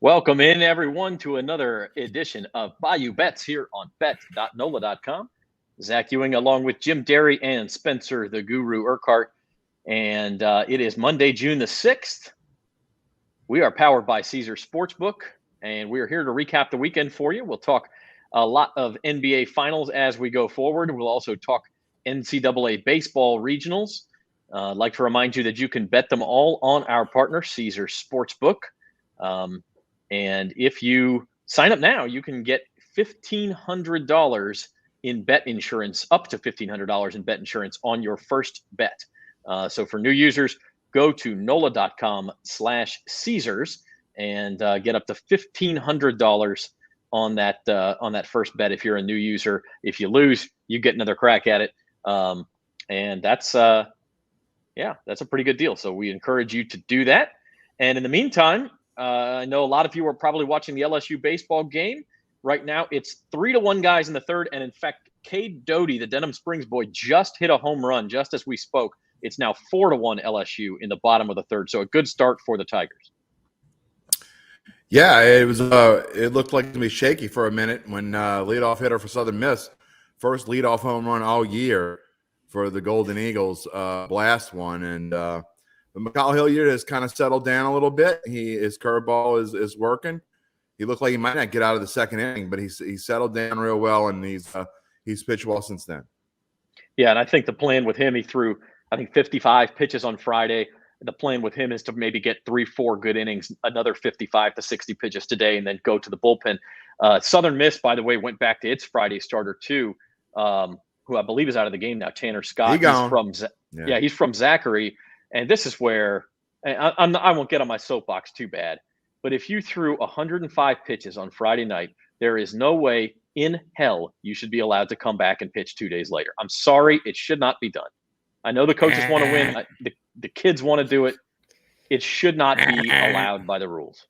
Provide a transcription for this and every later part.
Welcome in, everyone, to another edition of Bayou Bets here on bet.nola.com. Zach Ewing along with Jim Derry and Spencer the Guru Urquhart. And it is Monday, June the 6th. We are powered by Caesars Sportsbook, and we are here to recap the weekend for you. We'll talk a lot of NBA Finals as we go forward. We'll also talk NCAA baseball regionals. I'd like to remind you that you can bet them all on our partner, Caesars Sportsbook. And if you sign up now, you can get $1,500 in bet insurance, up to $1,500 in bet insurance on your first bet. So for new users, go to NOLA.com/Caesars and get up to $1,500 on that first bet if you're a new user. If you lose, you get another crack at it. And that's a pretty good deal. So we encourage you to do that. And in the meantime, I know a lot of you are probably watching the LSU baseball game. Right now, it's 3-1 guys in the third. And in fact, Cade Doty, the Denham Springs boy, just hit a home run just as we spoke. It's now 4-1 LSU in the bottom of the third. So a good start for the Tigers. Yeah, it was. It looked like it was gonna be shaky for a minute when leadoff hitter for Southern Miss, first leadoff home run all year for the Golden Eagles, blast one, and McCall Hilliard has kind of settled down a little bit. His curveball is working. He looked like he might not get out of the second inning, but he's settled down real well, and he's pitched well since then. Yeah, and I think the plan with him, he threw, I think, 55 pitches on Friday. The plan with him is to maybe get 3-4 good innings, another 55 to 60 pitches today, and then go to the bullpen. Southern Miss, by the way, went back to its Friday starter too, who I believe is out of the game now, Tanner Scott. He's from Zachary. And this is where I won't get on my soapbox too bad, but if you threw 105 pitches on Friday night, there is no way in hell you should be allowed to come back and pitch 2 days later. I'm sorry, it should not be done. I know the coaches want to win. The kids want to do it. It should not be allowed by the rules.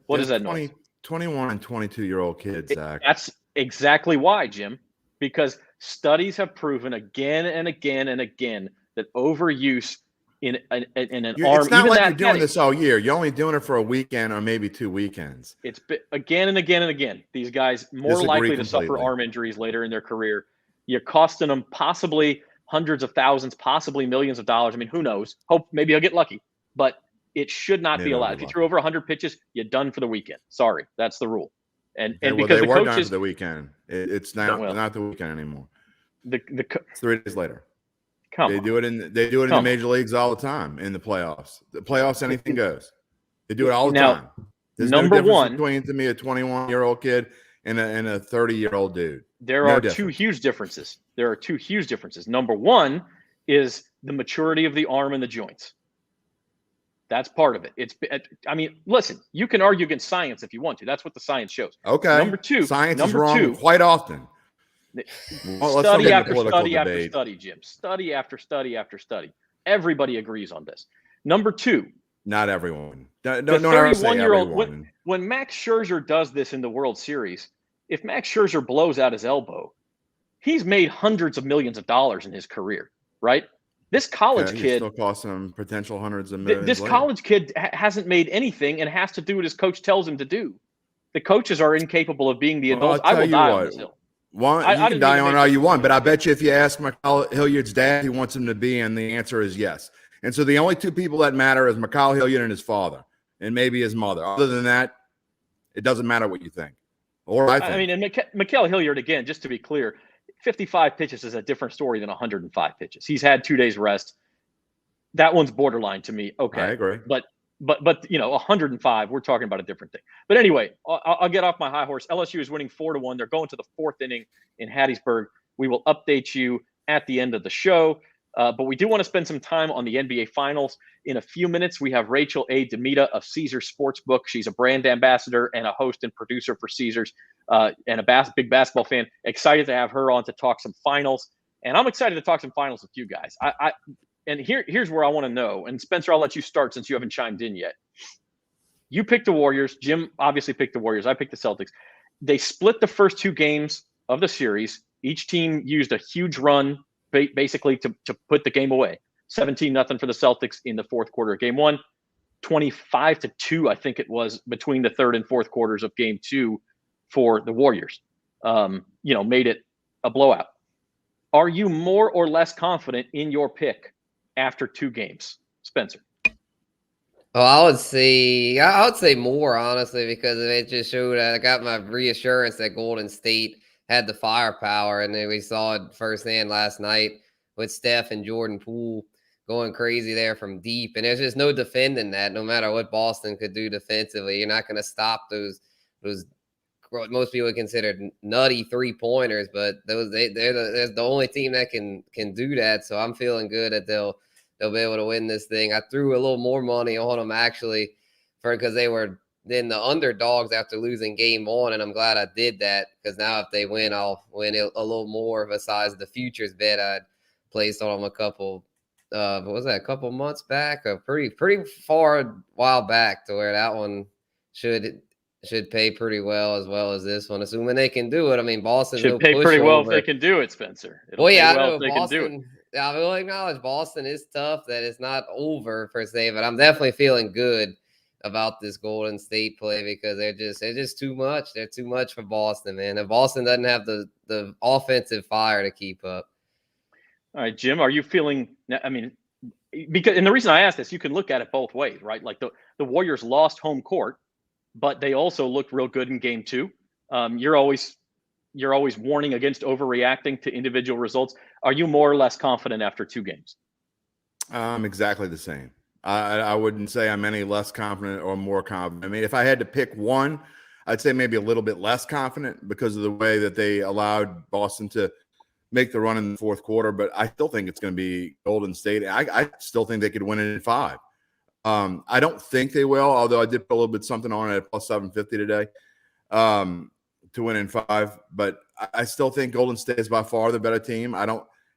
What is that noise? 21 and 22-year-old kids, Zach. That's exactly why, Jim, because studies have proven again and again and again that overuse in an arm. It's not like you're doing this all year. You're only doing it for a weekend or maybe 2 weekends. It's again and again and again. These guys more likely to suffer arm injuries later in their career. You're costing them possibly hundreds of thousands, possibly millions of dollars. I mean, who knows? Hope maybe I'll get lucky, but it should not be allowed. If you threw over 100 pitches, you're done for the weekend. Sorry, that's the rule. And because they the were coaches done for the weekend, it's not the weekend anymore. It's 3 days later. They do it in the major leagues all the time in the playoffs. The playoffs, anything goes. They do it all the time. There's number no difference one between to me a 21-year-old kid and a 30-year-old dude. There are two huge differences. Number one is the maturity of the arm and the joints. That's part of it. Listen, you can argue against science if you want to. That's what the science shows. Okay. Number two, science is wrong quite often. Study after study after study, Jim. Study after study after study. Everybody agrees on this. Number two. Not everyone. The 31-year-old. When Max Scherzer does this in the World Series, if Max Scherzer blows out his elbow, he's made hundreds of millions of dollars in his career, right? This college kid still costs him potential hundreds of millions. This college kid hasn't made anything and has to do what his coach tells him to do. The coaches are incapable of being the adults. I will die on this hill. You can die on it all you want, but I bet you if you ask McCall Hilliard's dad, he wants him to be, and the answer is yes. And so the only two people that matter is McCall Hilliard and his father, and maybe his mother. Other than that, it doesn't matter what you think. Or I think. I mean, and McCall Hilliard, again, just to be clear, 55 pitches is a different story than 105 pitches. He's had 2 days rest. That one's borderline to me. Okay. I agree. But 105, we're talking about a different thing. But anyway, I'll get off my high horse. LSU is winning 4-1. They're going to the 4th inning in Hattiesburg. We will update you at the end of the show. But we do want to spend some time on the NBA Finals. In a few minutes, we have Rachel A. Demita of Caesars Sportsbook. She's a brand ambassador and a host and producer for Caesars and a big basketball fan. Excited to have her on to talk some finals. And I'm excited to talk some finals with you guys. And here's where I want to know. And Spencer, I'll let you start since you haven't chimed in yet. You picked the Warriors. Jim obviously picked the Warriors. I picked the Celtics. They split the first 2 games of the series. Each team used a huge run basically to put the game away. 17-0 for the Celtics in the fourth quarter of game 1, 25-2, I think it was, between the third and fourth quarters of game 2 for the Warriors. Made it a blowout. Are you more or less confident in your pick after 2 games, Spencer? Well, I would say more, honestly, because it just showed I got my reassurance that Golden State had the firepower, and then we saw it firsthand last night with Steph and Jordan Poole going crazy there from deep, and there's just no defending that. No matter what Boston could do defensively, you're not going to stop those what most people consider nutty 3-pointers, but they're the only team that can do that. So I'm feeling good that they'll be able to win this thing. I threw a little more money on them actually because they were then the underdogs after losing game 1, and I'm glad I did that because now if they win, I'll win a little more besides the futures bet I'd placed on them a couple months back, a pretty far while back, to where that one should pay pretty well as this one, assuming they can do it. I mean, Boston should pay pretty well if they can do it, Spencer. Well, yeah, I know Boston. I will acknowledge Boston is tough, that it's not over per se, but I'm definitely feeling good about this Golden State play because they're just too much. They're too much for Boston, man. And Boston doesn't have the offensive fire to keep up. All right, Jim, are you feeling? I mean, because, and the reason I ask this, you can look at it both ways, right? Like the Warriors lost home court, but they also looked real good in game 2. You're always warning against overreacting to individual results. Are you more or less confident after 2 games? Exactly the same. I wouldn't say I'm any less confident or more confident. I mean, if I had to pick one, I'd say maybe a little bit less confident because of the way that they allowed Boston to make the run in the fourth quarter. But I still think it's going to be Golden State. I still think they could win it in 5. I don't think they will, although I did put a little bit something on it at plus 750 today to win in 5. But I still think Golden State is by far the better team.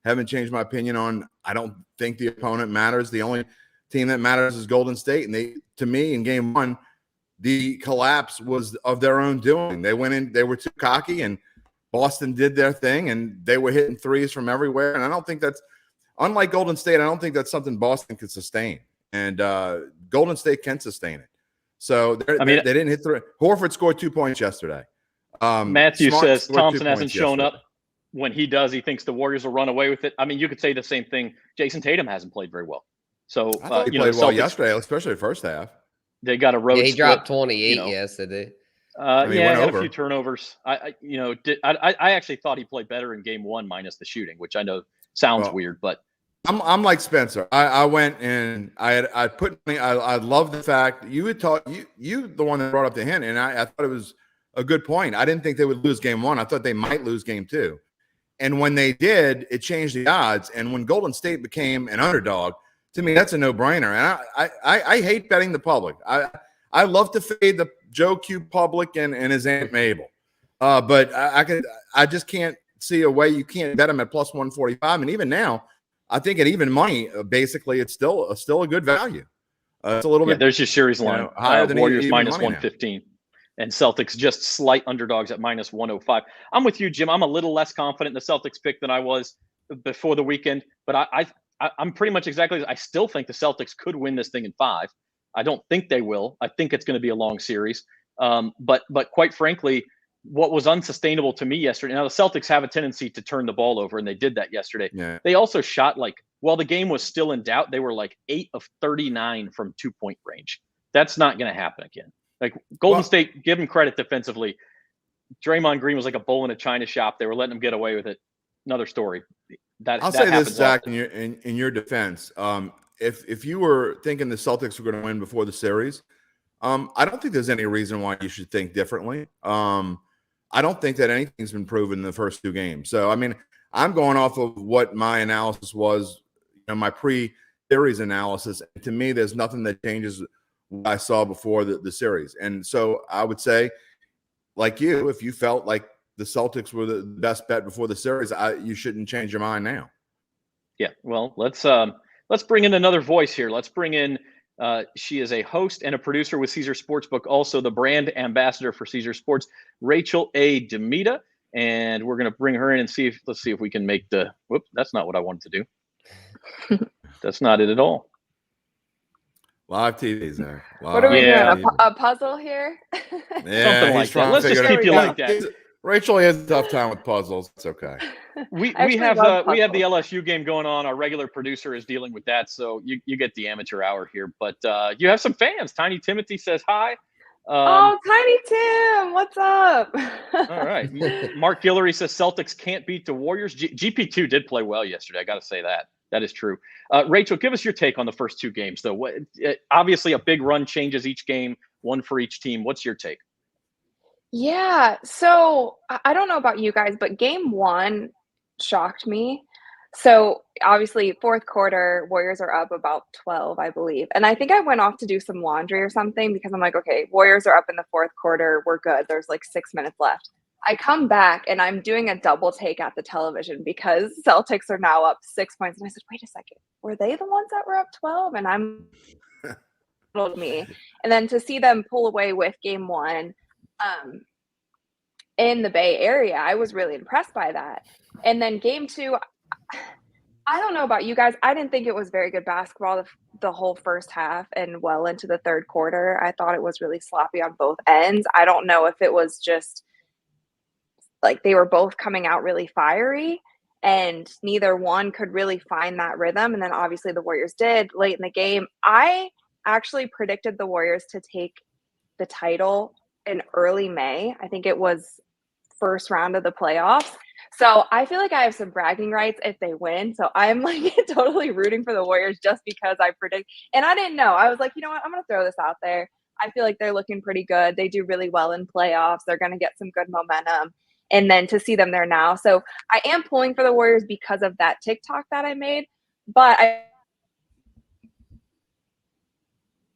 Haven't changed my opinion on. I don't think the opponent matters. The only team that matters is Golden State, and to me, in game 1, the collapse was of their own doing. They went in, they were too cocky, and Boston did their thing, and they were hitting threes from everywhere. And I don't think that's, unlike Golden State, I don't think that's something Boston could sustain. And Golden State can sustain it. So they didn't hit 3. Horford scored 2 points yesterday. Matthew says Thompson hasn't shown up. When he does, he thinks the Warriors will run away with it. I mean, you could say the same thing. Jason Tatum hasn't played very well. So I thought he played well yesterday, especially the first half. They got a road. Yeah, he split, dropped 28 yesterday. He had a few turnovers. I actually thought he played better in game 1 minus the shooting, which I know sounds weird, but I'm like Spencer. I went and I love the fact you had taught you the one that brought up the hint, and I thought it was a good point. I didn't think they would lose game 1. I thought they might lose game 2. And when they did, it changed the odds. And when Golden State became an underdog, to me, that's a no-brainer. And I hate betting the public. I love to fade the Joe Q public and his Aunt Mabel. But I just can't see a way you can't bet them at plus 145. And even now, I think at even money, basically, it's still a good value. It's a little bit. There's your series line. Higher than Warriors minus 115. And Celtics just slight underdogs at minus 105. I'm with you, Jim. I'm a little less confident in the Celtics pick than I was before the weekend, but I'm pretty much exactly. I still think the Celtics could win this thing in 5. I don't think they will. I think it's going to be a long series. But quite frankly, what was unsustainable to me yesterday. Now the Celtics have a tendency to turn the ball over, and they did that yesterday. Yeah. They also shot while the game was still in doubt, they were 8 of 39 from 2-point range. That's not going to happen again. Golden State, give them credit defensively. Draymond Green was like a bull in a china shop. They were letting him get away with it. Another story. I'll say this, Zach, in your defense. If you were thinking the Celtics were going to win before the series, I don't think there's any reason why you should think differently. I don't think that anything's been proven in the first 2 games. So, I mean, I'm going off of what my analysis was, my pre-series analysis. And to me, there's nothing that changes what I saw before the series. And so I would say, like you, if you felt like the Celtics were the best bet before the series, you shouldn't change your mind now. Yeah, well, let's bring in another voice here. Let's bring in. She is a host and a producer with Caesar Sportsbook, also the brand ambassador for Caesar Sports, Rachel A. Demita. And we're going to bring her in and let's see if we can make the. Whoops, that's not what I wanted to do. That's not it at all. Live TV, Zach. What are we doing? Yeah. A puzzle here? Yeah, Something he's like that. trying to Let's just figure keep it you out. like that. Rachel has a tough time with puzzles. It's okay. We I actually have love we have the puzzles. LSU game going on. Our regular producer is dealing with that, so you get the amateur hour here. But you have some fans. Tiny Timothy says hi. Oh, Tiny Tim, what's up? All right. Mark Guillory says Celtics can't beat the Warriors. GP2 did play well yesterday. I got to say that. That is true. Rachel, give us your take on the first two games, though. Obviously, a big run changes each game, one for each team. What's your take? Yeah, so I don't know about you guys, but game one shocked me. So obviously, fourth quarter, Warriors are up about 12, I believe. And I think I went off to do some laundry or something because I'm like, okay, Warriors are up in the fourth quarter. We're good. There's like 6 minutes left. I come back and I'm doing a double take at the television because Celtics are now up 6 points. And I said, wait a second, were they the ones that were up 12? And I'm told me. And then to see them pull away with game one in the Bay Area, I was really impressed by that. And then game two, I don't know about you guys. I didn't think it was very good basketball the whole first half and well into the third quarter. I thought it was really sloppy on both ends. I don't know if it was just like they were both coming out really fiery and neither one could really find that rhythm. And then obviously the Warriors did late in the game. I actually predicted the Warriors to take the title in early May. I think it was first round of the playoffs. So I feel like I have some bragging rights if they win. So I'm like totally rooting for the Warriors just because I predict. And I didn't know. I was like, you know what? I'm going to throw this out there. I feel like they're looking pretty good. They do really well in playoffs. They're going to get some good momentum. And then to see them there now. So I am pulling for the Warriors because of that TikTok that I made. But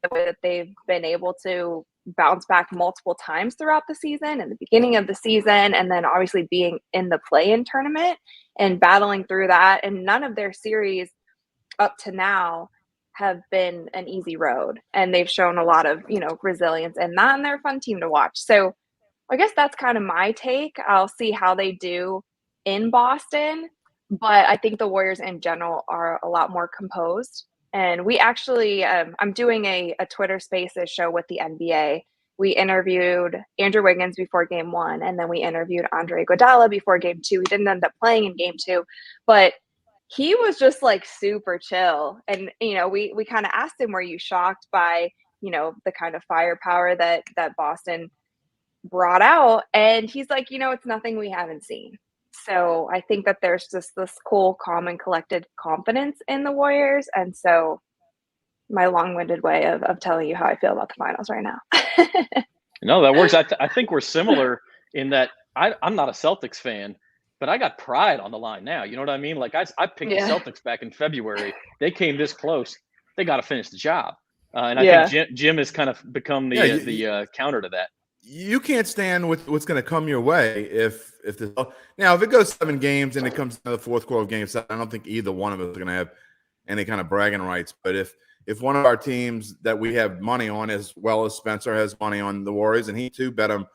the way that they've been able to bounce back multiple times throughout the season and the beginning of the season, and then obviously being in the play-in tournament and battling through that. And none of their series up to now have been an easy road. And they've shown a lot of, resilience in that, and they're a fun team to watch. So I guess that's kind of my take. I'll see how they do in Boston, but I think the Warriors in general are a lot more composed. And we actually, I'm doing a Twitter Spaces show with the NBA. We interviewed Andrew Wiggins before game one, and then we interviewed Andre Iguodala before game two. He didn't end up playing in game two, but he was just like super chill. And, we kind of asked him, were you shocked by, the kind of firepower that Boston brought out? And he's like, it's nothing we haven't seen. So I think that there's just this cool, calm, and collected confidence in the Warriors. And so my long-winded way of telling you how I feel about the finals right now. No, that works. I think we're similar in that I'm not a Celtics fan, but I got pride on the line now. You know what I mean? Like I picked the Celtics back in February. They came this close. They got to finish the job. And I think Jim has kind of become the counter to that. You can't stand with what's going to come your way if it goes 7 games and it comes to the fourth quarter of game 7, I don't think either one of us is going to have any kind of bragging rights. But if one of our teams that we have money on, as well as Spencer has money on the Warriors, and he too bet them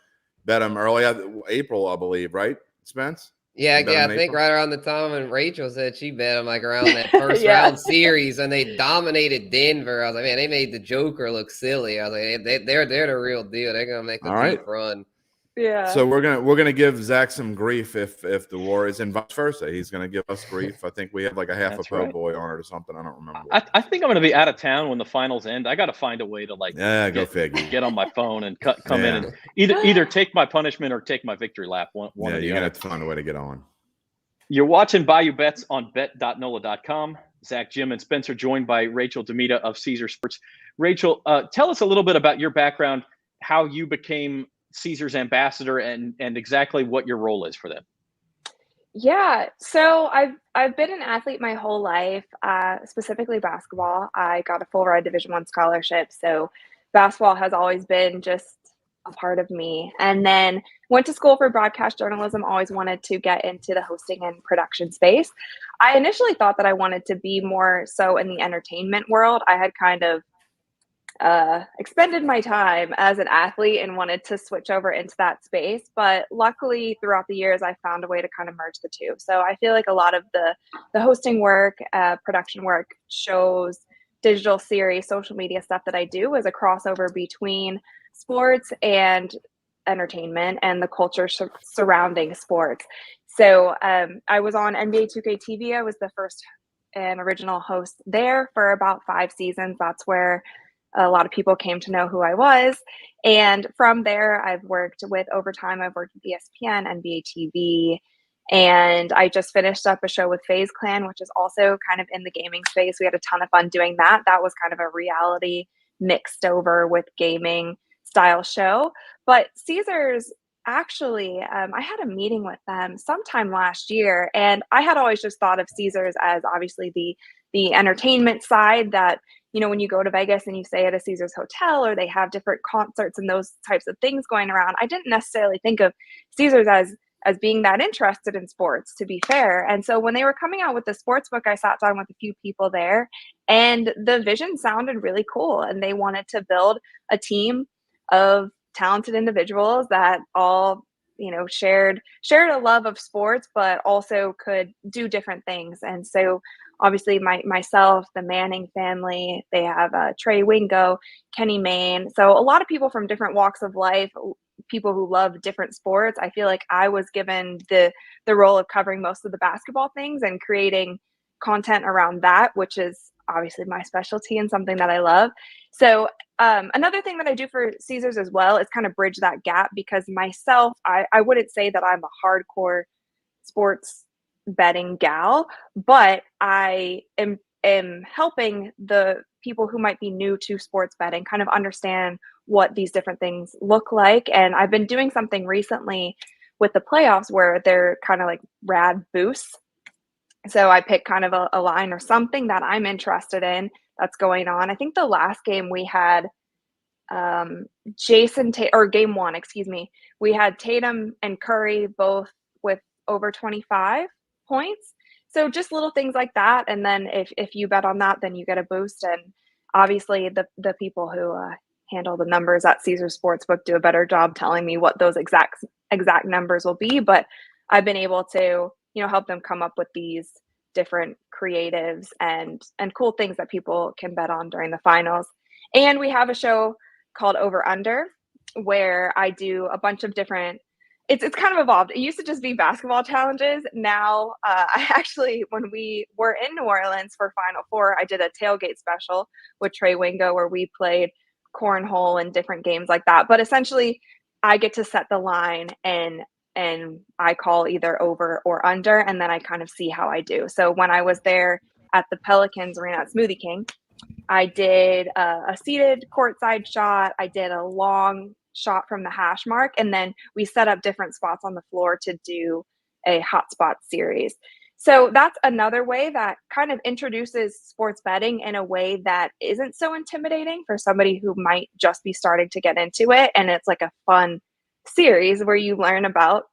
early April, I believe, right, Spence? Yeah, I think right around the time when Rachel said she bet them like around that first round series, and they dominated Denver. I was like, man, they made the Joker look silly. I was like, they're the real deal. They're gonna make a deep run. Yeah. So we're gonna give Zach some grief if the Warriors, and vice versa. He's gonna give us grief. I think we have like a half a po' boy on it or something. I don't remember. I think I'm gonna be out of town when the finals end. I got to find a way to go figure. Get on my phone and come in and either take my punishment or take my victory lap. One or the other. You're gonna have to find a way to get on. You're watching Bayou Bets on bet.nola.com. Zach, Jim, and Spencer joined by Rachel Demita of Caesar Sports. Rachel, tell us a little bit about your background, how you became Caesar's ambassador, and exactly what your role is for them. Yeah, so I've been an athlete my whole life, specifically basketball. I got a full ride Division I scholarship, so basketball has always been just a part of me. And then went to school for broadcast journalism, always wanted to get into the hosting and production space. I initially thought that I wanted to be more so in the entertainment world. I had kind of expended my time as an athlete and wanted to switch over into that space. But luckily throughout the years, I found a way to kind of merge the two. So I feel like a lot of the hosting work, production work, shows, digital series, social media stuff that I do is a crossover between sports and entertainment and the culture surrounding sports. So I was on NBA 2K TV. I was the first and original host there for about 5 seasons. That's where a lot of people came to know who I was. And from there, I've worked with Overtime. I've worked with ESPN, NBA TV, and I just finished up a show with FaZe Clan, which is also kind of in the gaming space. We had a ton of fun doing that. That was kind of a reality mixed over with gaming style show. But Caesars, actually, I had a meeting with them sometime last year, and I had always just thought of Caesars as obviously the entertainment side that, you know, when you go to Vegas and you stay at a Caesars hotel or they have different concerts and those types of things going around, I didn't necessarily think of Caesars as being that interested in sports, to be fair. And so when they were coming out with the sports book, I sat down with a few people there, and the vision sounded really cool. And they wanted to build a team of talented individuals that all, you know, shared a love of sports, but also could do different things. And so obviously myself, the Manning family, they have Trey Wingo, Kenny Mayne. So a lot of people from different walks of life, people who love different sports. I feel like I was given the role of covering most of the basketball things and creating content around that, which is obviously my specialty and something that I love. So another thing that I do for Caesars as well is kind of bridge that gap, because myself, I wouldn't say that I'm a hardcore sports betting gal, but I am helping the people who might be new to sports betting kind of understand what these different things look like. And I've been doing something recently with the playoffs where they're kind of like rad boosts. So I pick kind of a line or something that I'm interested in that's going on. I think the last game we had game one, excuse me, we had Tatum and Curry both with over 25 points. So just little things like that. And then if you bet on that, then you get a boost. And obviously the people who handle the numbers at Caesars Sportsbook do a better job telling me what those exact numbers will be. But I've been able to, you know, help them come up with these different creatives and cool things that people can bet on during the finals. And we have a show called Over Under, where I do a bunch of different, it's kind of evolved. It used to just be basketball challenges. Now, I actually, when we were in New Orleans for Final Four, I did a tailgate special with Trey Wingo where we played cornhole and different games like that. But essentially, I get to set the line and I call either over or under, and then I kind of see how I do. So when I was there at the Pelicans Arena at Smoothie King, I did a seated courtside shot. I did a long shot from the hash mark, and then we set up different spots on the floor to do a hotspot series. So that's another way that kind of introduces sports betting in a way that isn't so intimidating for somebody who might just be starting to get into it. And it's like a fun series where you learn about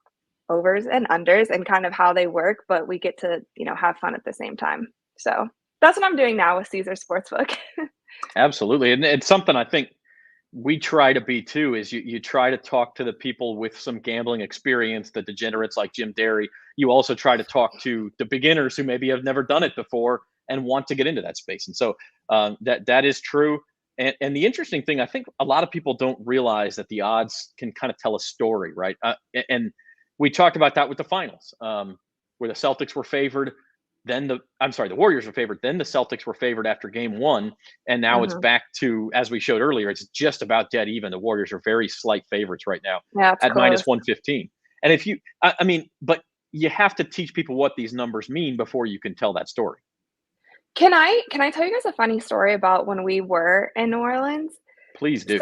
overs and unders and kind of how they work, but we get to, you know, have fun at the same time. So that's what I'm doing now with Caesars Sportsbook. Absolutely. And it's something I think we try to be too, is you try to talk to the people with some gambling experience, the degenerates like Jim Derry. You also try to talk to the beginners who maybe have never done it before and want to get into that space. And so that is true. And the interesting thing, I think a lot of people don't realize that the odds can kind of tell a story, right? And we talked about that with the finals, where the Celtics were favored. Then the Warriors were favored. Then the Celtics were favored after game one. And now it's back to, as we showed earlier, it's just about dead even. The Warriors are very slight favorites right now at minus 115. And if you, but you have to teach people what these numbers mean before you can tell that story. Can I tell you guys a funny story about when we were in New Orleans? Please do.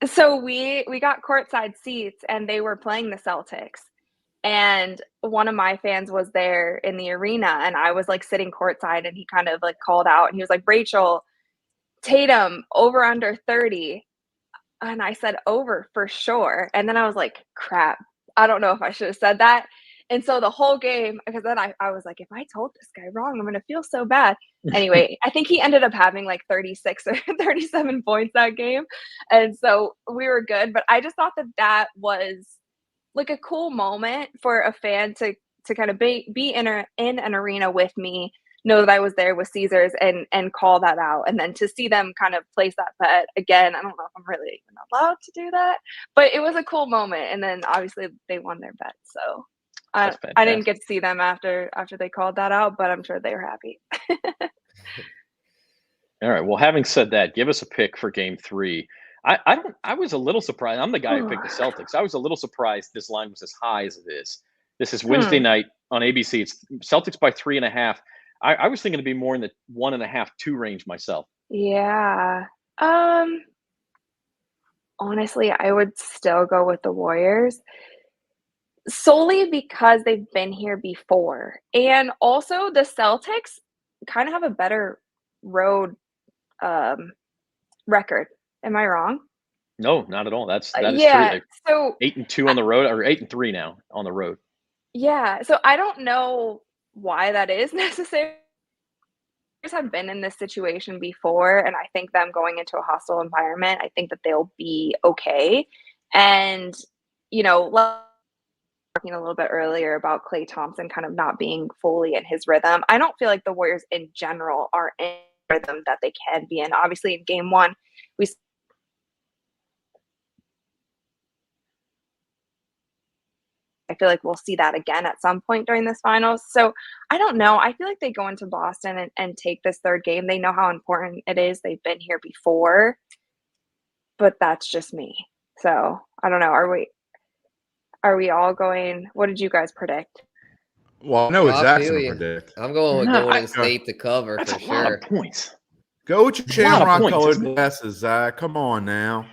So we got courtside seats and they were playing the Celtics. And one of my fans was there in the arena, and I was like sitting courtside, and he kind of like called out and he was like, Rachel, Tatum over under 30. And I said over for sure. And then I was like, crap, I don't know if I should have said that. And so the whole game, because then I was like, if I told this guy wrong, I'm going to feel so bad. Anyway, I think he ended up having like 36 or 37 points that game. And so we were good. But I just thought that was like a cool moment for a fan to kind of be in an arena with me, know that I was there with Caesars and call that out. And then to see them kind of place that bet again, I don't know if I'm really even allowed to do that, but it was a cool moment. And then obviously they won their bet. So I didn't get to see them after they called that out, but I'm sure they were happy. All right. Well, having said that, give us a pick for game 3. I was a little surprised. I'm the guy who picked the Celtics. I was a little surprised this line was as high as it is. This is Wednesday night on ABC. It's Celtics by 3.5. I was thinking to be more in the 1.5, 2 range myself. Yeah. Honestly, I would still go with the Warriors solely because they've been here before. And also the Celtics kind of have a better road record. Am I wrong? No, not at all. That is true. Yeah. So 8-2 on the road, or 8-3 now on the road. Yeah. So I don't know why that is necessarily. Have been in this situation before, and I think them going into a hostile environment, I think that they'll be okay. And talking a little bit earlier about Klay Thompson kind of not being fully in his rhythm, I don't feel like the Warriors in general are in rhythm that they can be in. Obviously, in game 1, I feel like we'll see that again at some point during this finals. So I don't know. I feel like they go into Boston and take this 3rd game. They know how important it is. They've been here before, but that's just me. So I don't know. Are we all going? What did you guys predict? Well, I know exactly what to predict. I'm going with Golden State to cover for sure. Lot of points. Go with your shamrock colored glasses, Zach. Come on now.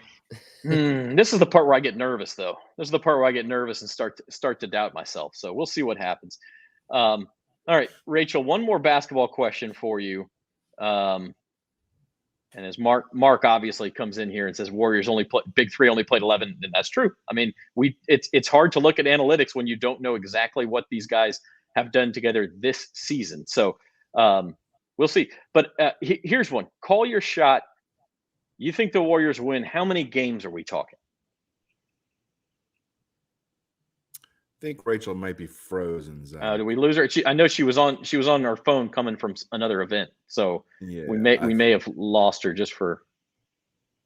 This is the part where I get nervous, though. This is the part where I get nervous and start to doubt myself. So we'll see what happens. All right, Rachel, one more basketball question for you. And as Mark obviously comes in here and says Warriors Big 3 only played 11, and that's true. I mean, it's hard to look at analytics when you don't know exactly what these guys have done together this season. So we'll see. But here's one. Call your shot. You think the Warriors win? How many games are we talking? I think Rachel might be frozen. Did we lose her? I know she was on her phone coming from another event, so yeah, we may have lost her just for.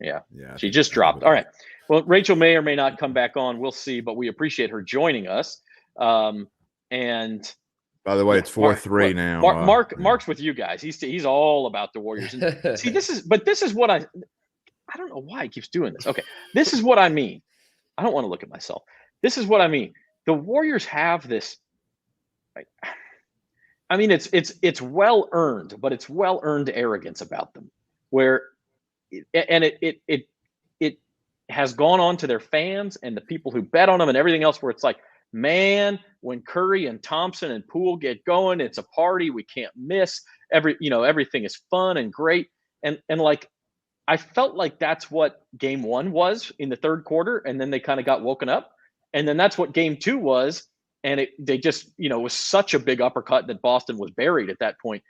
Yeah. She just dropped. All right. Well, Rachel may or may not come back on. We'll see, but we appreciate her joining us. And by the way, it's 4-3 now. Mark's with you guys. He's all about the Warriors. And see, this is what I don't know why he keeps doing this. Okay, this is what I mean. I don't want to look at myself. This is what I mean. The Warriors have this. I mean, it's well earned, but it's well earned arrogance about them, where, and it has gone on to their fans and the people who bet on them and everything else, where it's like, man, when Curry and Thompson and Poole get going, it's a party we can't miss. Everything is fun and great, and like. I felt like that's what game 1 was in the 3rd quarter, and then they kind of got woken up. And then that's what game 2 was. And they just, was such a big uppercut that Boston was buried at that point.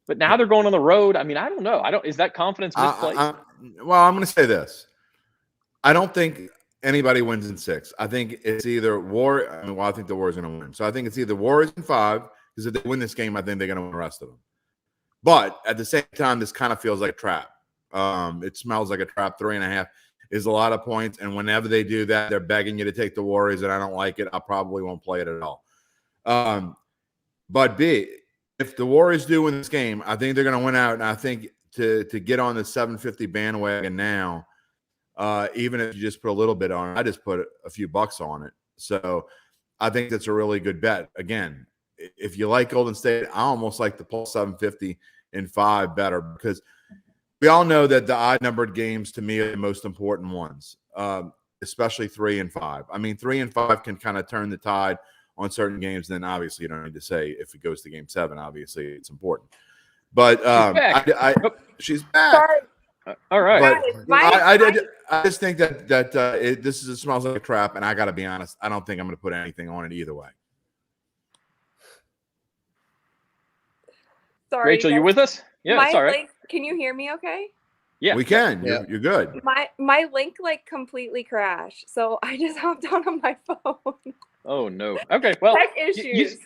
But now they're going on the road. I mean, I don't know. Is that confidence misplaced? Well, I'm going to say this. I don't think anybody wins in 6. I think it's either I think the Warriors are going to win. So I think it's either Warriors in 5, because if they win this game, I think they're going to win the rest of them. But at the same time, this kind of feels like a trap. It smells like a trap. 3.5 is a lot of points. And whenever they do that, they're begging you to take the Warriors, and I don't like it. I probably won't play it at all. But if the Warriors do win this game, I think they're going to win out. And I think to get on the 750 bandwagon now, even if you just put a little bit on it, I just put a few bucks on it. So I think that's a really good bet. Again, if you like Golden State, I almost like the plus 750 in 5 better, because we all know that the odd-numbered games to me are the most important ones, especially 3 and 5. I mean, 3 and 5 can kind of turn the tide on certain games. Then obviously you don't need to say if it goes to game 7, obviously it's important. But she's back. Sorry. All right. But I just think that it smells like a trap, and I got to be honest, I don't think I'm going to put anything on it either way. Sorry, Rachel, you with us? Yeah, it's all right. Can you hear me okay? Yeah. We can. Yeah. You're good. My link completely crashed, so I just hopped on my phone. Oh, no. Okay, well. Tech issues.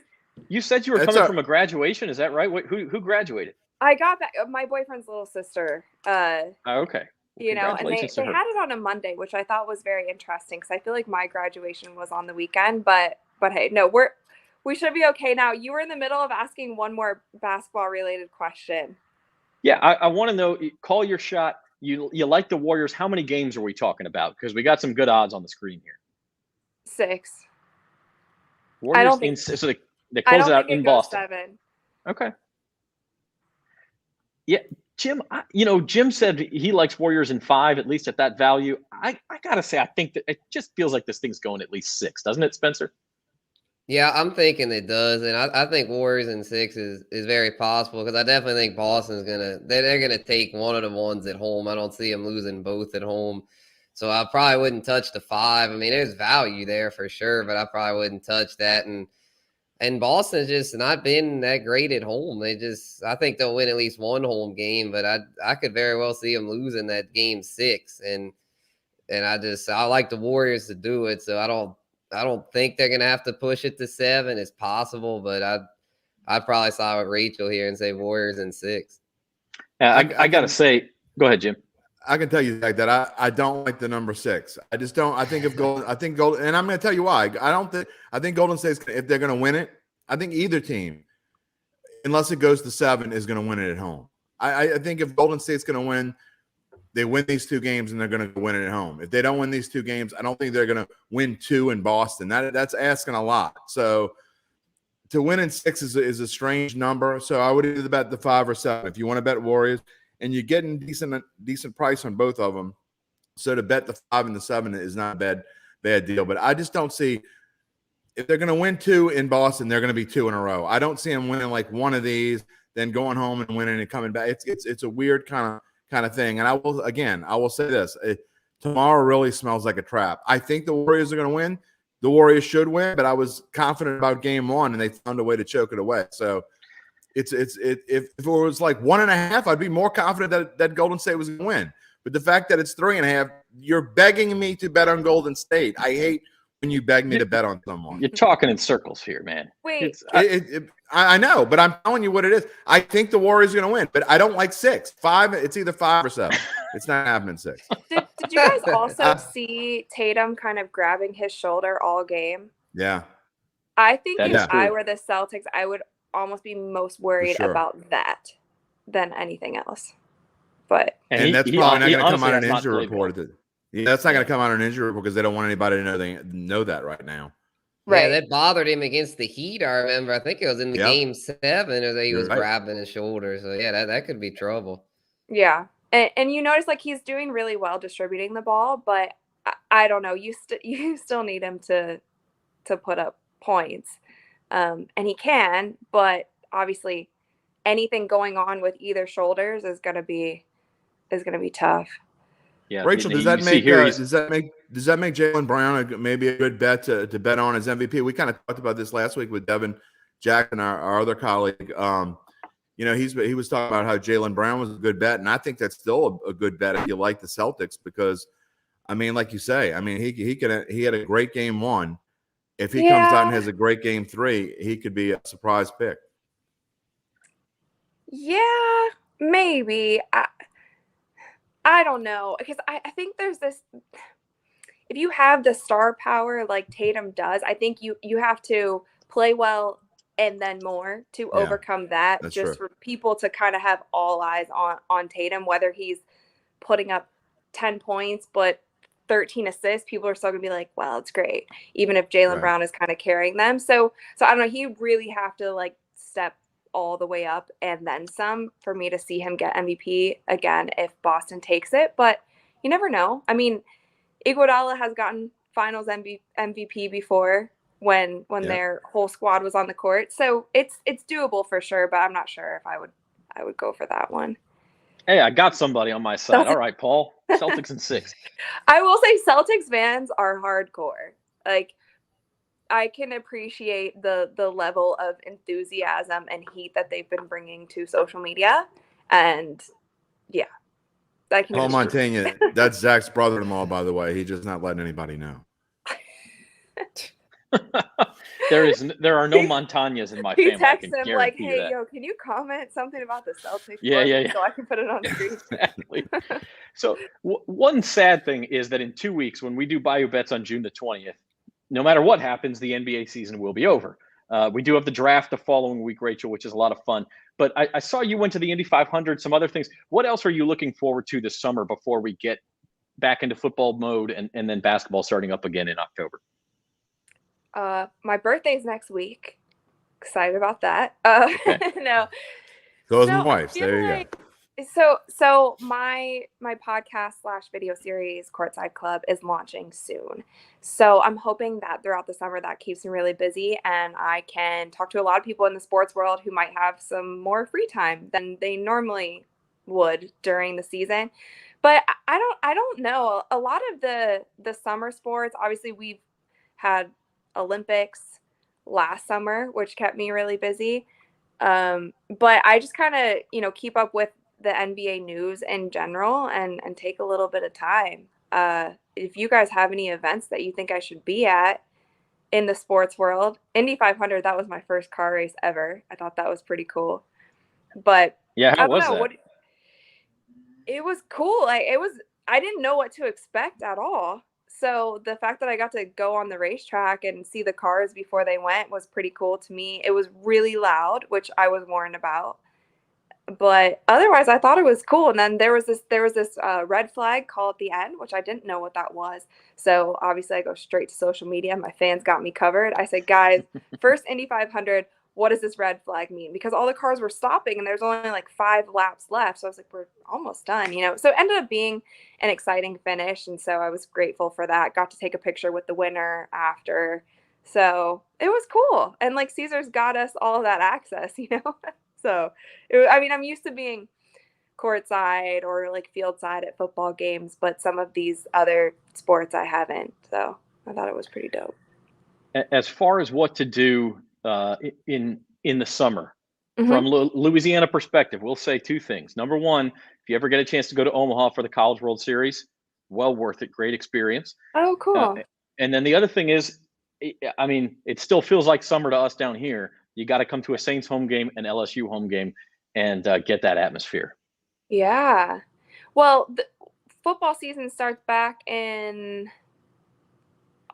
You said you were coming from a graduation. Is that right? Who graduated? I got back. My boyfriend's little sister. Okay. Well, you know, and they to her. had it on a Monday, which I thought was very interesting because I feel like my graduation was on the weekend. But hey, no, we should be okay now. You were in the middle of asking one more basketball related question. Yeah, I want to know. Call your shot. You like the Warriors? How many games are we talking about? Because we got some good odds on the screen here. 6. Warriors I don't think so. They close it out in Boston. 7. Okay. Yeah, Jim. Jim said he likes Warriors in 5, at least at that value. I gotta say, I think that it just feels like this thing's going at least 6, doesn't it, Spencer? Yeah, I'm thinking it does, and I think Warriors in 6 is very possible because I definitely think Boston's they're gonna take one of the ones at home. I don't see them losing both at home, so I probably wouldn't touch the 5. I mean, there's value there for sure, but I probably wouldn't touch that. And Boston's just not been that great at home. I think they'll win at least one home game, but I could very well see them losing that game 6. And I like the Warriors to do it. So I don't think they're gonna have to push it to 7. It's possible, but I'd probably side with Rachel here and say Warriors in 6. Yeah, I gotta say, go ahead, Jim. I can tell you that I don't like the number 6. I just don't. I think Golden, and I'm going to tell you why. I think Golden State's, if they're going to win it, I think either team, unless it goes to 7, is going to win it at home. I think if Golden State's going to win, they win these 2 games and they're going to win it at home. If they don't win these 2 games, I don't think they're going to win 2 in Boston. That's asking a lot. So to win in 6 is a strange number. So I would either bet the 5 or 7. If you want to bet Warriors. And you're getting decent price on both of them. So to bet the 5 and the 7 is not a bad deal. But I just don't see if they're going to win 2 in Boston, they're going to be 2 in a row. I don't see them winning like one of these, then going home and winning and coming back. It's a weird kind of thing. And I will say this: tomorrow really smells like a trap. I think the Warriors are going to win. The Warriors should win, but I was confident about game 1, and they found a way to choke it away. So. If it was like 1.5, I'd be more confident that Golden State was going to win. But the fact that it's 3.5, you're begging me to bet on Golden State. I hate when you beg me to bet on someone. You're talking in circles here, man. Wait. I know, but I'm telling you what it is. I think the Warriors are going to win, but I don't like 6. 5, it's either 5 or 7. It's not happening 6. Did you guys also see Tatum kind of grabbing his shoulder all game? Yeah. I think if I were the Celtics, I would almost be most worried about that than anything else. But and that's probably not going to come out in an injury report. That's not going to come out in an injury report because they don't want anybody to know that right now. Right. Yeah, that bothered him against the Heat. I remember. I think it was in the game 7 or that he was grabbing his shoulder. So yeah, that could be trouble. Yeah, and you notice like he's doing really well distributing the ball, but I don't know. You still need him to put up points. And he can, but obviously anything going on with either shoulders is going to be tough. Yeah, Rachel, does that make Jaylen Brown maybe a good bet to bet on as MVP? We kind of talked about this last week with Devin Jackson, our other colleague. He was talking about how Jaylen Brown was a good bet, and I think that's still a good bet if you like the Celtics because, I mean, like you say, I mean he had a great game 1. If he comes out and has a great game 3, he could be a surprise pick. Yeah, maybe. I don't know because I think there's this. If you have the star power like Tatum does, I think you have to play well and then more to overcome that. Just true. For people to kind of have all eyes on Tatum, whether he's putting up 10 points, but 13 assists, people are still gonna be like, well, it's great, even if Jaylen Brown is kind of carrying them. So I don't know. He really have to like step all the way up and then some for me to see him get MVP again if Boston takes it. But you never know. I mean, Iguodala has gotten Finals MVP before when their whole squad was on the court. So it's doable for sure. But I'm not sure if I would go for that one. Hey, I got somebody on my side. All right, Paul. Celtics in 6. I will say Celtics fans are hardcore. Like, I can appreciate the level of enthusiasm and heat that they've been bringing to social media. And, yeah. Paul Montaigne, that's Zach's brother-in-law, by the way. He's just not letting anybody know. There are no Montañas in my He family. I can texts him like, guarantee you "Hey, that. yo, can you comment something about the Celtics? Yeah, for yeah, me yeah. so I can put it on screen." Exactly. So one sad thing is that in 2 weeks, when we do Bayou Bets on June the 20th, no matter what happens, the NBA season will be over. We do have the draft the following week, Rachel, which is a lot of fun. But I saw you went to the Indy 500, some other things. What else are you looking forward to this summer before we get back into football mode and then basketball starting up again in October? My birthday's next week. Excited about that. Okay. No. So is So my I wife. feel There you like go. so my podcast / video series Courtside Club is launching soon. So I'm hoping that throughout the summer that keeps me really busy and I can talk to a lot of people in the sports world who might have some more free time than they normally would during the season. But I don't know. A lot of the summer sports, obviously we've had Olympics last summer, which kept me really busy. But I just kind of, keep up with the NBA news in general and take a little bit of time. If you guys have any events that you think I should be at in the sports world, Indy 500, that was my first car race ever. I thought that was pretty cool. But Yeah, I how don't was know that? it was cool. I didn't know what to expect at all. So the fact that I got to go on the racetrack and see the cars before they went was pretty cool to me. It was really loud, which I was warned about. But otherwise, I thought it was cool. And then there was this red flag call at the end, which I didn't know what that was. So obviously, I go straight to social media. My fans got me covered. I said, guys, first Indy 500. What does this red flag mean? Because all the cars were stopping and there's only like 5 laps left. So I was like, we're almost done, So it ended up being an exciting finish. And so I was grateful for that. Got to take a picture with the winner after. So it was cool. And like Caesars got us all that access, So I'm used to being courtside or like field side at football games, but some of these other sports I haven't. So I thought it was pretty dope. As far as what to do in the summer, Mhm. from Louisiana perspective, we'll say 2 things. Number one, if you ever get a chance to go to Omaha for the College World Series, well worth it. Great experience. Oh, cool. And then the other thing is, it still feels like summer to us down here. You got to come to a Saints home game, an LSU home game, and get that atmosphere. Yeah. Well, the football season starts back in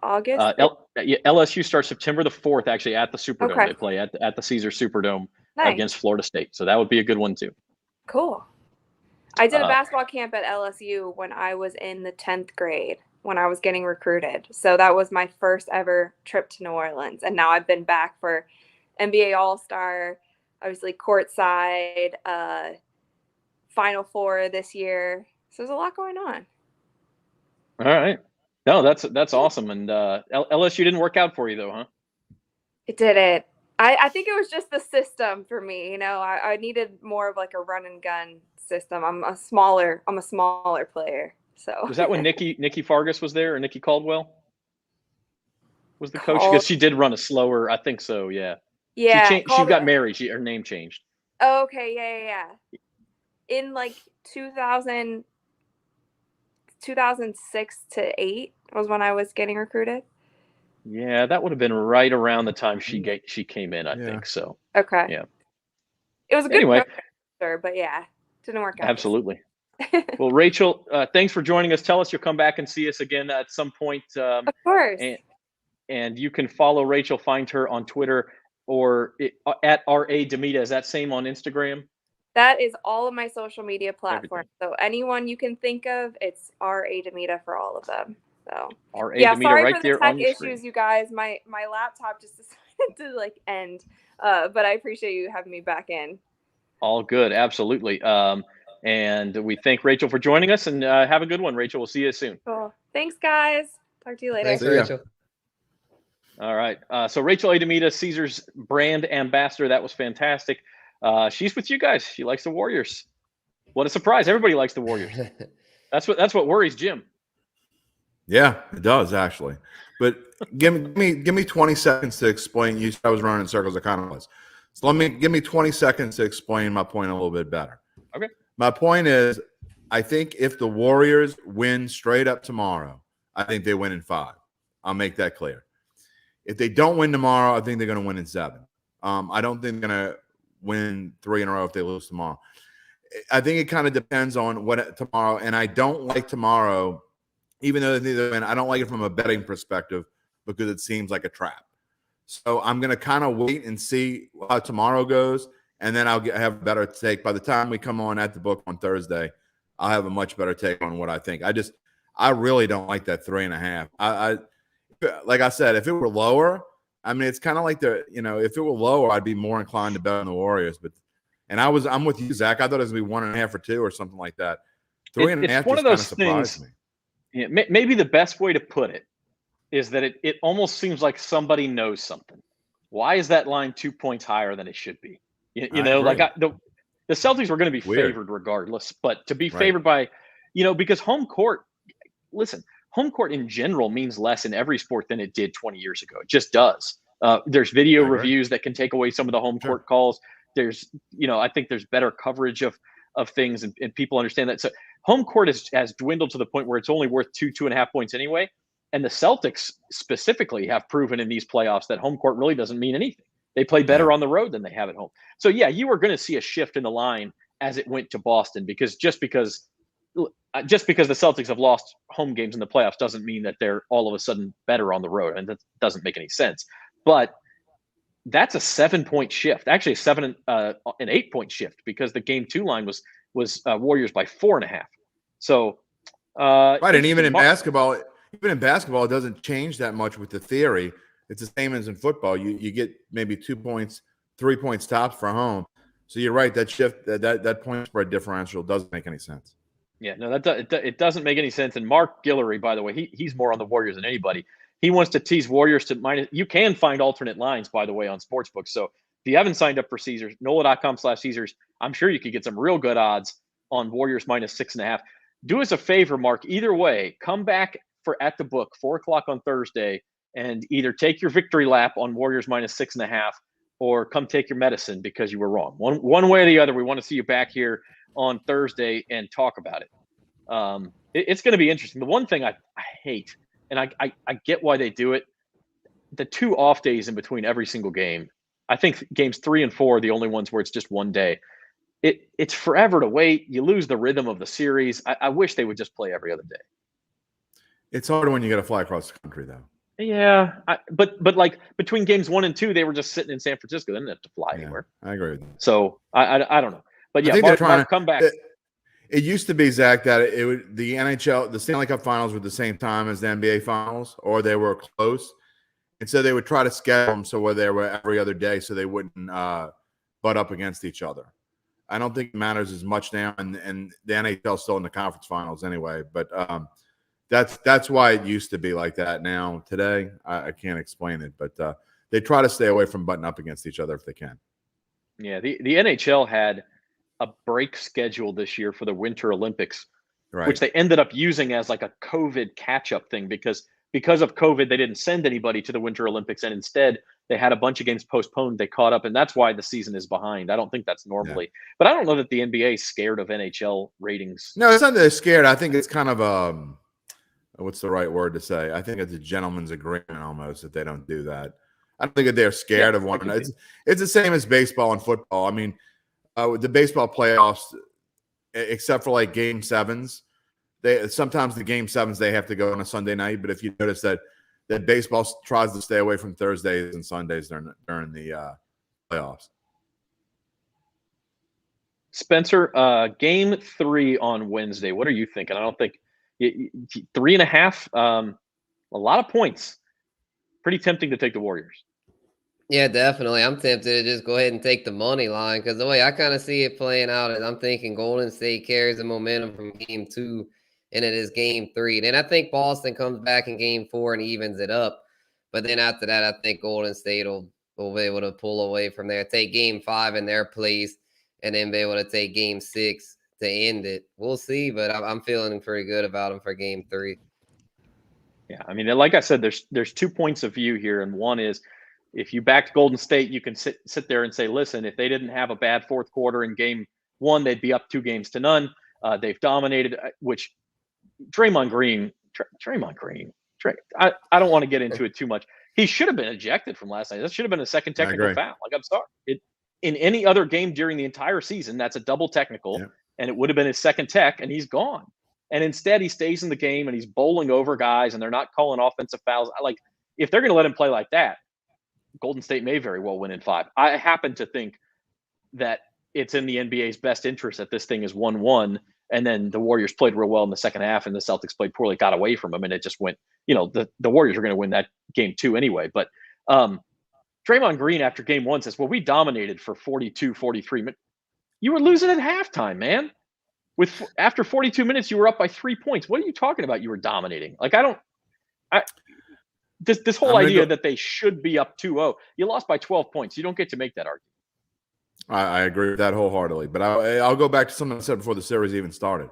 August. LSU starts September the 4th, actually, at the Superdome. Okay. They play at the Caesar Superdome Nice. against Florida State. So that would be a good one, too. Cool. I did a basketball camp at LSU when I was in the 10th grade, when I was getting recruited. So that was my first ever trip to New Orleans. And now I've been back for NBA All-Star, obviously courtside, Final Four this year. So there's a lot going on. All right. No, that's awesome. And LSU didn't work out for you, though, huh? It didn't. I think it was just the system for me. I needed more of like a run and gun system. I'm a smaller player. So was that when Nikki Fargas was there, or Nikki Caldwell was the coach? Because she did run a slower. I think so. Yeah. Yeah. She got married. Her name changed. Oh, okay. Yeah. In like 2006 to 8 was when I was getting recruited. Yeah, that would have been right around the time she came in, I think so. Okay. Yeah. It was a good coach, but yeah, didn't work out. Absolutely. Well, Rachel, thanks for joining us. Tell us you'll come back and see us again at some point. Of course. And you can follow Rachel, find her on Twitter or at R.A. Demita. Is that same on Instagram? That is all of my social media platforms. So anyone you can think of, it's R.A. Demita for all of them. So R.A. Demita sorry right for there the on tech your issues, screen. you guys. My laptop just decided to end. But I appreciate you having me back in. All good, absolutely. And we thank Rachel for joining us, and have a good one, Rachel. We'll see you soon. Cool. Thanks, guys. Talk to you later. Thanks, Rachel. All right. So Rachel A. Demita, Caesar's brand ambassador. That was fantastic. She's with you guys. She likes the Warriors. What a surprise! Everybody likes the Warriors. That's what worries Jim. Yeah, it does actually. But give me 20 seconds to explain. You said I was running in circles. I kind of was. So give me 20 seconds to explain my point a little bit better. Okay. My point is, I think if the Warriors win straight up tomorrow, I think they win in 5. I'll make that clear. If they don't win tomorrow, I think they're going to win in 7. I don't think they're going to win 3 in a row if they lose tomorrow. I think it kind of depends on what tomorrow. And I don't like tomorrow, even though they win. I don't like it from a betting perspective because it seems like a trap. So I'm going to kind of wait and see how tomorrow goes, and then I'll have a better take. By the time we come on at the book on Thursday, I'll have a much better take on what I think. I really don't like that 3.5. I like I said, if it were lower, I mean, it's kind of like if it were lower, I'd be more inclined to bet on the Warriors. I'm with you, Zach. I thought it was going to be 1.5 or 2 or something like that. 3.5 it's one of those things. Me. Yeah, maybe the best way to put it is that it almost seems like somebody knows something. Why is that line 2 points higher than it should be? You know, like the Celtics were going to be favored regardless, but to be favored by, because home court in general means less in every sport than it did 20 years ago. It just does. There's video reviews that can take away some of the home court calls. There's, I think there's better coverage of things, and people understand that. So home court has dwindled to the point where it's only worth 2.5 points anyway. And the Celtics specifically have proven in these playoffs that home court really doesn't mean anything. They play better on the road than they have at home. So yeah, you were going to see a shift in the line as it went to Boston, because just because the Celtics have lost home games in the playoffs doesn't mean that they're all of a sudden better on the road, and that doesn't make any sense. But that's a 7-point shift, actually an 8-point shift, because the game 2 line was Warriors by 4.5. So right, and even in basketball, it doesn't change that much with the theory. It's the same as in football. You get maybe 2 points, 3 points tops for home. So you're right, that shift, that point spread differential doesn't make any sense. Yeah, no, it doesn't make any sense. And Mark Guillory, by the way, he's more on the Warriors than anybody. He wants to tease Warriors to minus. You can find alternate lines, by the way, on Sportsbook. So if you haven't signed up for Caesars, NOLA.com/Caesars, I'm sure you could get some real good odds on Warriors minus 6.5. Do us a favor, Mark. Either way, come back for at the book 4:00 on Thursday and either take your victory lap on Warriors minus 6.5, or come take your medicine because you were wrong. One way or the other, we want to see you back here on Thursday and talk about it. It's going to be interesting. The one thing I hate, and I get why they do it, the 2 off days in between every single game. I think games 3 and 4 are the only ones where it's just one day. It's forever to wait. You lose the rhythm of the series. I wish they would just play every other day. It's harder when you got to fly across the country, though. Yeah, but like between games 1 and 2, they were just sitting in San Francisco. They didn't have to fly anywhere. I agree with that. So I don't know. But yeah, Mark, come back. It used to be, Zach, that the NHL, the Stanley Cup Finals were the same time as the NBA Finals, or they were close, and so they would try to schedule them so where they were every other day, so they wouldn't butt up against each other. I don't think it matters as much now, and the NHL is still in the conference finals anyway. But that's why it used to be like that. Now today, I can't explain it, but they try to stay away from butting up against each other if they can. Yeah, the NHL had a break schedule this year for the Winter Olympics, which they ended up using as like a COVID catch-up thing, because of COVID, they didn't send anybody to the Winter Olympics, and instead they had a bunch of games postponed. They caught up, and that's why the season is behind. I don't think that's normally, but I don't know that the NBA is scared of NHL ratings. No, it's not that they're scared. I think it's kind of what's the right word to say? I think it's a gentleman's agreement almost that they don't do that. I don't think that they're scared of one another. It's the same as baseball and football. I mean, with the baseball playoffs, except for like game 7s, sometimes the game 7s they have to go on a Sunday night. But if you notice that baseball tries to stay away from Thursdays and Sundays during the playoffs. Spencer, game 3 on Wednesday. What are you thinking? I don't think 3.5. A lot of points. Pretty tempting to take the Warriors. Yeah, definitely. I'm tempted to just go ahead and take the money line, because the way I kind of see it playing out is I'm thinking Golden State carries the momentum from game 2 and it is game 3. Then I think Boston comes back in game 4 and evens it up. But then after that, I think Golden State will be able to pull away from there, take game 5 in their place, and then be able to take game 6 to end it. We'll see, but I'm feeling pretty good about them for game 3. Yeah, I mean, like I said, there's 2 points of view here, and one is, if you backed Golden State, you can sit there and say, listen, if they didn't have a bad fourth quarter in game 1, they'd be up 2-0. They've dominated, which Draymond Green I don't want to get into it too much. He should have been ejected from last night. That should have been a second technical foul. Like, I'm sorry. In any other game during the entire season, that's a double technical, and it would have been his second tech, and he's gone. And instead, he stays in the game, and he's bowling over guys, and they're not calling offensive fouls. Like, if they're going to let him play like that, Golden State may very well win in 5. I happen to think that it's in the NBA's best interest that this thing is 1-1, and then the Warriors played real well in the second half, and the Celtics played poorly, got away from them, and it just went, the Warriors are going to win that game 2 anyway. But Draymond Green after game 1 says, well, we dominated for 42, 43 minutes. You were losing at halftime, man. After 42 minutes, you were up by 3 points. What are you talking about? You were dominating. Like, this whole idea that they should be up 2-0. You lost by 12 points. You don't get to make that argument. I agree with that wholeheartedly. But I'll go back to something I said before the series even started.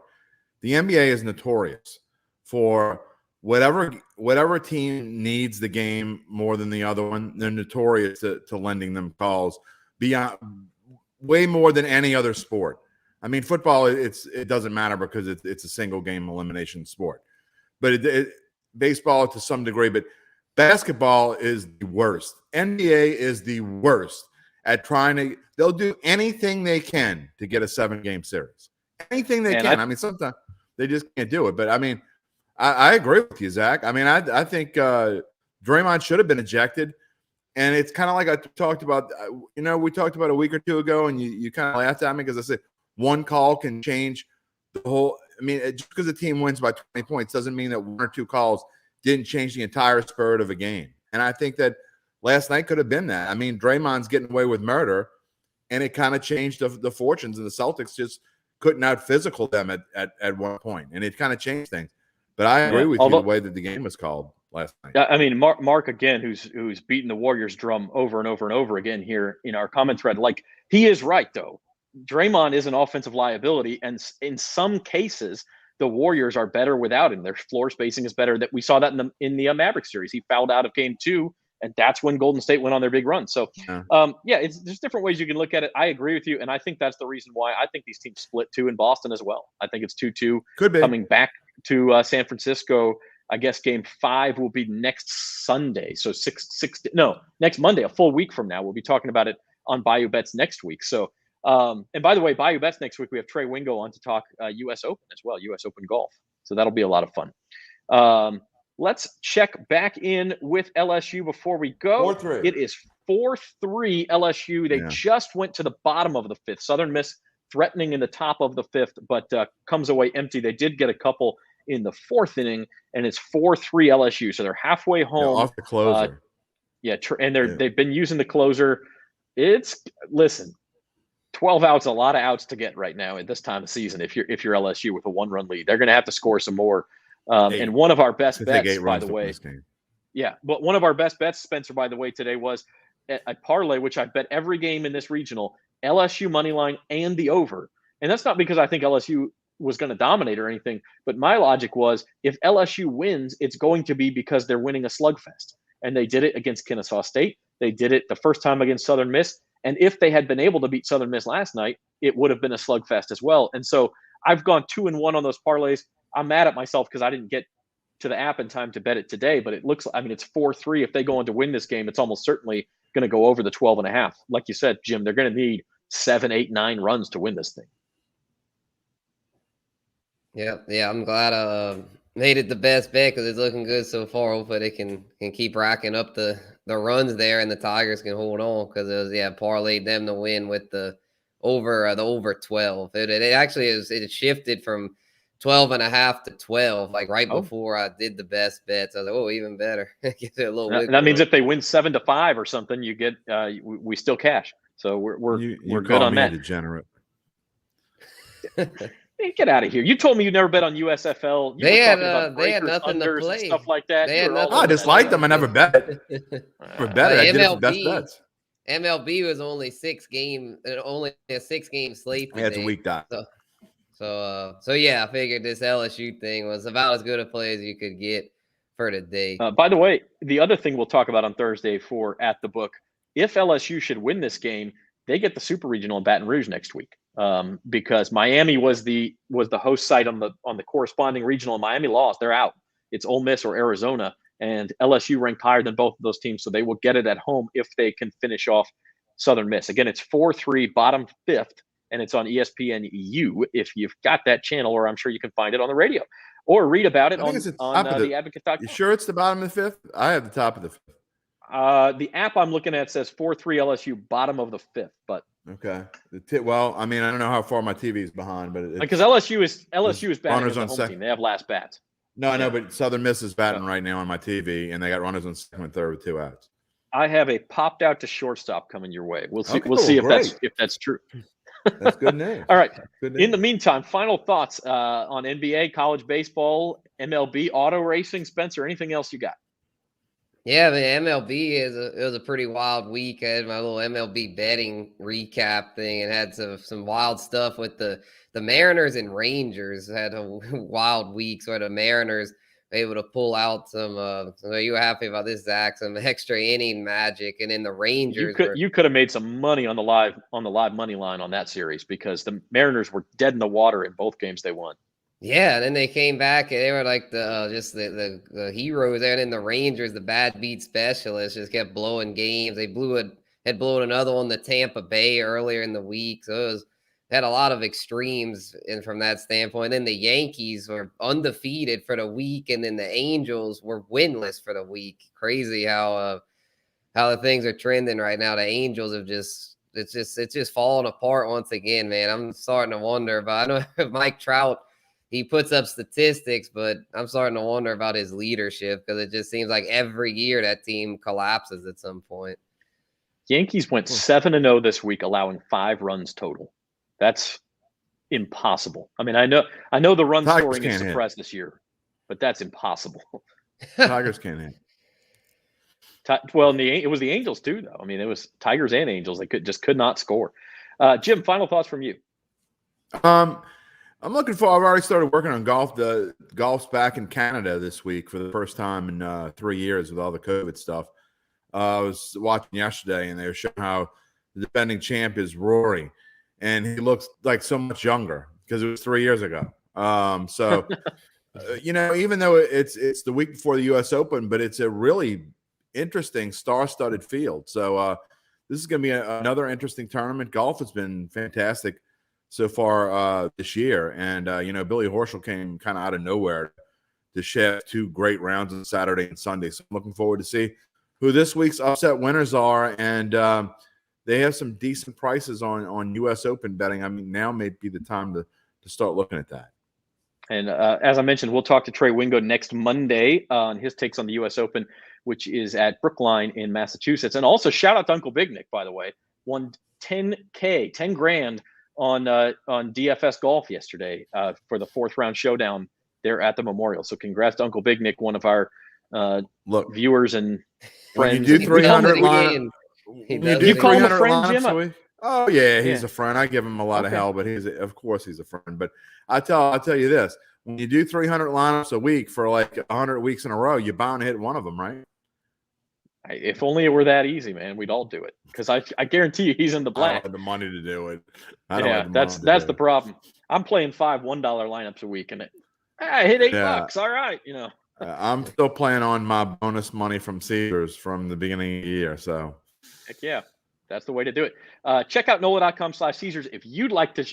The NBA is notorious for whatever team needs the game more than the other one. They're notorious to lending them calls beyond way more than any other sport. I mean, football, it doesn't matter because it's a single game elimination sport. But baseball to some degree, but basketball is the worst. NBA is the worst at they'll do anything they can to get a 7-game series. Anything they can. I mean, sometimes they just can't do it. But I mean, I agree with you, Zach. I mean, I think Draymond should have been ejected. And it's kind of like I talked about, we talked about a week or two ago, and you kind of laughed at me because I said one call can change the whole. I mean, just because a team wins by 20 points doesn't mean that 1 or 2 calls didn't change the entire spirit of a game. And I think that last night could have been that. I mean, Draymond's getting away with murder, and it kind of changed the fortunes, and the Celtics just couldn't out-physical them at one point, and it kind of changed things. But I agree with you the way that the game was called last night. I mean, Mark again, who's beaten the Warriors drum over and over and over again here in our comment thread. Like, he is right, though. Draymond is an offensive liability, and in some cases, the Warriors are better without him. Their floor spacing is better. That we saw that in the Mavericks series. He fouled out of game 2, and that's when Golden State went on their big run. So, there's different ways you can look at it. I agree with you, and I think that's the reason why I think these teams split 2 in Boston as well. I think it's 2-2. Could be coming back to San Francisco. I guess game 5 will be next Sunday. So next Monday, a full week from now. We'll be talking about it on Bayou Bets next week. So, and by the way, Bayou Bets next week, we have Trey Wingo on to talk U.S. Open as well, U.S. Open golf. So that'll be a lot of fun. Let's check back in with LSU before we go. 4-3. It is 4-3 LSU. They just went to the bottom of the 5th. Southern Miss threatening in the top of the 5th, but comes away empty. They did get a couple in the 4th inning, and it's 4-3 LSU. So they're halfway home. Off the closer. And they've been using the closer. Listen, 12 outs, a lot of outs to get right now at this time of season. If you're LSU with a 1-run lead, they're going to have to score some more. And one of our best bets, by the way, but one of our best bets, Spencer, by the way, today was a parlay, which I bet every game in this regional, LSU money line and the over. And that's not because I think LSU was going to dominate or anything, but my logic was if LSU wins, it's going to be because they're winning a slugfest. And they did it against Kennesaw State. They did it the first time against Southern Miss. And if they had been able to beat Southern Miss last night, it would have been a slugfest as well. And so I've gone 2-1 on those parlays. I'm mad at myself because I didn't get to the app in time to bet it today, but it's 4-3. If they go on to win this game, it's almost certainly going to go over the 12.5. Like you said, Jim, they're going to need 7, 8, 9 runs to win this thing. Yeah, I'm glad I made it the best bet because it's looking good so far. Hopefully they can keep racking up the runs there, and the Tigers can hold on because it was parlayed them to win with the over 12. It actually it shifted from 12.5 to 12, like right before I did the best bets. I was like, even better. Gives it a little that means if they win 7-5 or something, you get we still cash. So we're good on that. Degenerate. Hey, get out of here! You told me you never bet on USFL. They had nothing to play, stuff like that. I just like them. I never bet. Never bet. I did it for best bets. MLB was only a 6-game slate. Yeah, it's a week dot. So I figured this LSU thing was about as good a play as you could get for today. By the way, the other thing we'll talk about on Thursday for At the Book, if LSU should win this game, they get the Super Regional in Baton Rouge next week. Because Miami was the host site on the corresponding regional, and Miami lost. They're out. It's Ole Miss or Arizona, and LSU ranked higher than both of those teams, so they will get it at home if they can finish off Southern Miss. Again, it's 4-3, bottom fifth, and it's on ESPNU if you've got that channel, or I'm sure you can find it on the radio or read about it on the Advocate.com. You sure it's the bottom of the fifth? I have the top of the fifth. The app I'm looking at says 4-3 LSU, bottom of the fifth, but okay. Well, I mean, I don't know how far my TV is behind, but because LSU is batting as the home second team. They have last bats. No, I know, but Southern Miss is batting right now on my TV, and they got runners on second and third with 2 outs. I have a popped out to shortstop coming your way. We'll see. Okay, we'll see great. if that's true. That's good news. All right. Good news. In the meantime, final thoughts on NBA, college baseball, MLB, auto racing. Spencer, anything else you got? Yeah, man, MLB it was a pretty wild week. I had my little MLB betting recap thing and had some wild stuff with the Mariners and Rangers. Had a wild week, so the Mariners were able to pull out some. So you were happy about this, Zach? Some extra inning magic, and then the Rangers. You could have made some money on the live money line on that series because the Mariners were dead in the water in both games they won. Yeah, and then they came back and they were like the heroes there. And then the Rangers, the bad beat specialists, just kept blowing games. They had blown another one to Tampa Bay earlier in the week. So had a lot of extremes from that standpoint. And then the Yankees were undefeated for the week, and then the Angels were winless for the week. Crazy how the things are trending right now. The Angels have it's just falling apart once again, man. I'm starting to wonder, but I know if Mike Trout, he puts up statistics, but I'm starting to wonder about his leadership because it just seems like every year that team collapses at some point. Yankees went 7-0 this week, allowing 5 runs total. That's impossible. I mean, I know the run scoring is suppressed this year, but that's impossible. Tigers can't hit. Well, it was the Angels too, though. I mean, it was Tigers and Angels. They could not score. Jim, final thoughts from you. I'm looking for. I've already started working on golf. The golf's back in Canada this week for the first time in 3 years with all the COVID stuff. I was watching yesterday, and they were showing how the defending champ is Rory, and he looks like so much younger because it was 3 years ago. Even though it's the week before the U.S. Open, but it's a really interesting star-studded field. So this is going to be another interesting tournament. Golf has been fantastic so far this year. And, Billy Horschel came kind of out of nowhere to share 2 great rounds on Saturday and Sunday. So I'm looking forward to see who this week's upset winners are. And they have some decent prices on U.S. Open betting. I mean, now may be the time to start looking at that. And as I mentioned, we'll talk to Trey Wingo next Monday on his takes on the U.S. Open, which is at Brookline in Massachusetts. And also shout out to Uncle Big Nick, by the way, won $10,000, $10,000 on DFS Golf yesterday for the 4th round showdown there at the Memorial. So congrats to Uncle Big Nick, one of our viewers and friends. You do 300 lineups. You call him a friend, Jim? Oh yeah, he's a friend. I give him a lot of hell, but of course he's a friend. But I'll tell you this: when you do 300 lineups a week for like 100 weeks in a row, you're bound to hit one of them, right? If only it were that easy, man, we'd all do it. Because I guarantee you, he's in the black. I don't have the money to do it. That's the problem. I'm playing 5 $1 lineups a week, and I hit $8. All right, I'm still playing on my bonus money from Caesars from the beginning of the year. So, heck yeah, that's the way to do it. Check out NOLA.com/Caesars if you'd like to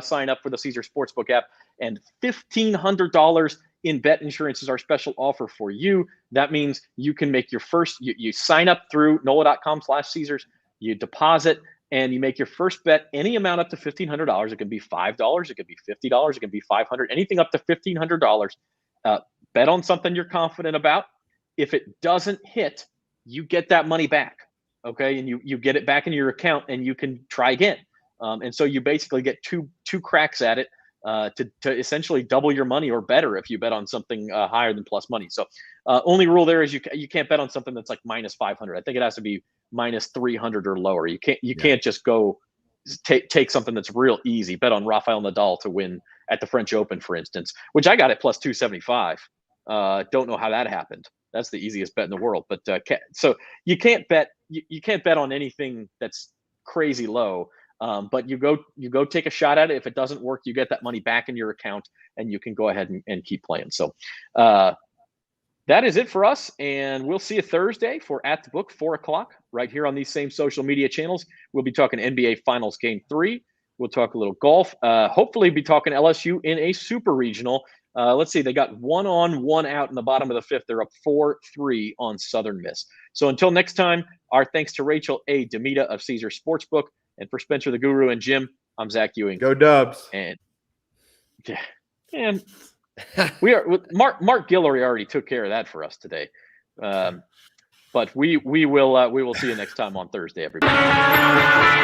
sign up for the Caesars Sportsbook app, and $1,500 in bet insurance is our special offer for you. That means you can make your first, you sign up through NOLA.com/Caesars, you deposit, and you make your first bet any amount up to $1,500. It can be $5, it could be $50, it can be $500, anything up to $1,500. Bet on something you're confident about. If it doesn't hit, you get that money back, okay? And you get it back in your account, and you can try again. And so you basically get two cracks at it. To essentially double your money or better if you bet on something higher than plus money. So only rule there is you can't bet on something that's like minus 500. I think it has to be minus 300 or lower. You can't just go take something that's real easy. Bet on Rafael Nadal to win at the French Open, for instance, which I got at plus 275. Don't know how that happened. That's the easiest bet in the world. But so you can't bet on anything that's crazy low. But you go take a shot at it. If it doesn't work, you get that money back in your account, and you can go ahead and keep playing. So that is it for us, and we'll see you Thursday for At the Book, 4 o'clock, right here on these same social media channels. We'll be talking NBA Finals Game 3. We'll talk a little golf. Hopefully be talking LSU in a super regional. Let's see, they got 1 on, 1 out in the bottom of the 5th. They're up 4-3 on Southern Miss. So until next time, our thanks to Rachel A. Demita of Caesar Sportsbook, and for Spencer the Guru and Jim, I'm Zach Ewing. Go Dubs. And we are Mark Guillory already took care of that for us today. But we will see you next time on Thursday, everybody.